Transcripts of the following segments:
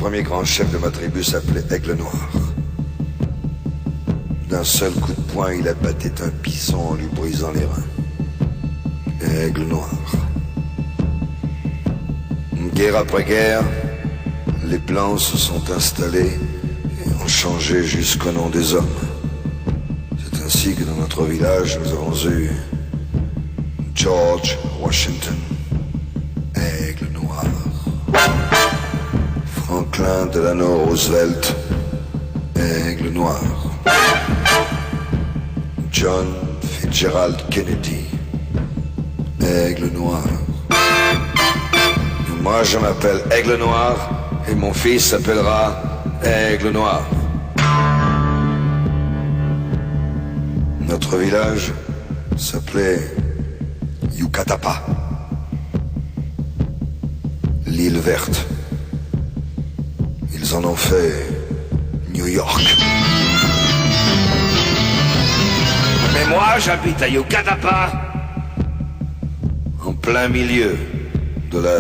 premier grand chef de ma tribu s'appelait Aigle Noir. D'un seul coup de poing, il abattait un bison en lui brisant les reins. Aigle Noir. Guerre après guerre, les Blancs se sont installés et ont changé jusqu'au nom des hommes. C'est ainsi que dans notre village, nous avons eu George Washington, Aigle Noir. Franklin Delano Roosevelt, Aigle Noir. John Fitzgerald Kennedy, Aigle Noir. Et moi, je m'appelle Aigle Noir et mon fils s'appellera Aigle Noir. Notre village s'appelait Yucatapa, l'île verte. Ils en ont fait New York. Mais moi, j'habite à Yucatapa, en plein milieu de la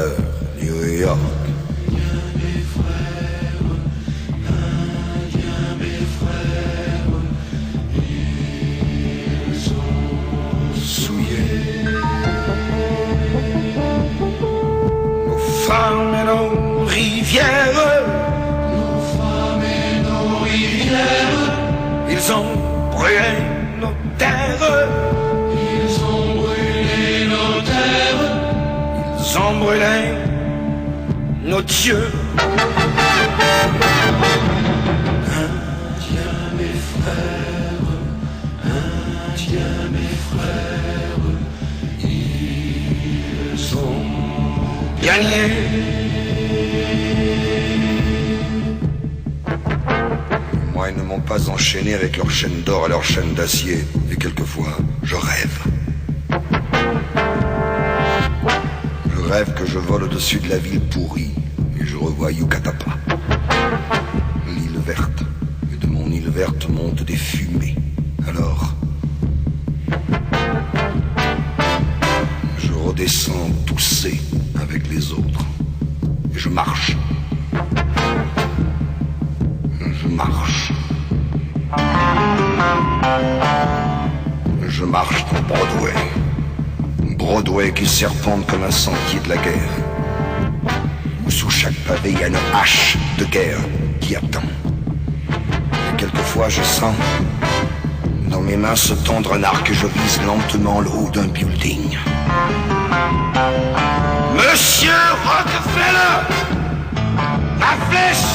New York. Femmes et nos rivières, ils ont brûlé nos terres, ils ont brûlé nos terres, ils ont brûlé nos dieux. Indiens mes frères, Indiens mes frères, ils ont gagné. Moi, ils ne m'ont pas enchaîné avec leurs chaînes d'or et leurs chaînes d'acier. Et quelquefois, je rêve. Je rêve que je vole au-dessus de la ville pourrie et je revois Yucatapa, l'île verte. Et de mon île verte montent des fumées. Alors, je redescends toussé avec les autres. Et je marche. Je marche. Je marche dans Broadway. Broadway qui serpente comme un sentier de la guerre. Où sous chaque pavé, il y a une hache de guerre qui attend. Et quelquefois, je sens dans mes mains se tendre un arc et je vise lentement le haut d'un building. Monsieur Rockefeller, ma flèche!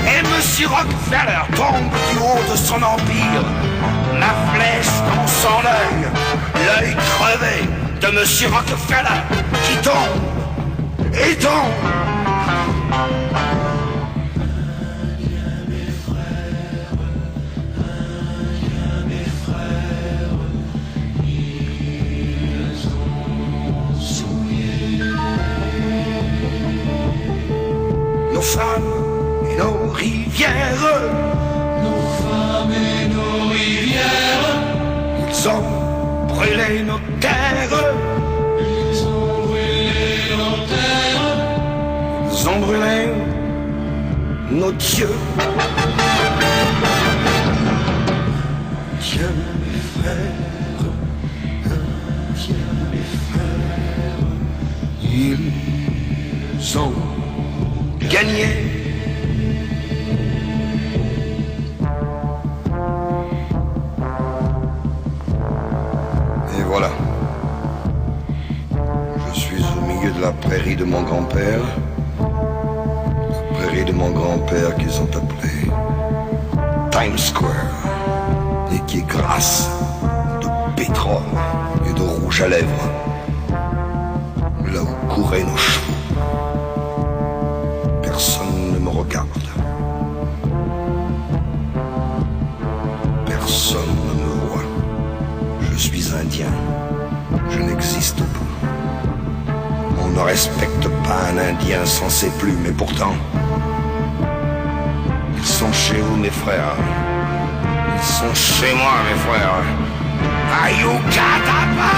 Et Monsieur Rockefeller tombe du haut de son empire. Ma flèche dans son œil, l'œil crevé de Monsieur Rockefeller qui tombe et tombe. Nos femmes et nos rivières, nos femmes et nos rivières, ils ont brûlé nos terres, ils ont brûlé nos terres, ils ont brûlé nos dieux. Dieu mes frères, Dieu mes frères, ils ont gagné. Et voilà. Je suis au milieu de la prairie de mon grand-père. La prairie de mon grand-père qu'ils ont appelée Times Square. Et qui est grasse de pétrole et de rouge à lèvres. Là où couraient nos chevaux. Personne ne me regarde. Personne ne me voit. Je suis indien. Je n'existe pas. On ne respecte pas un indien censé plus, mais pourtant, ils sont chez vous, mes frères. Ils sont chez moi, mes frères. À Yucatapa!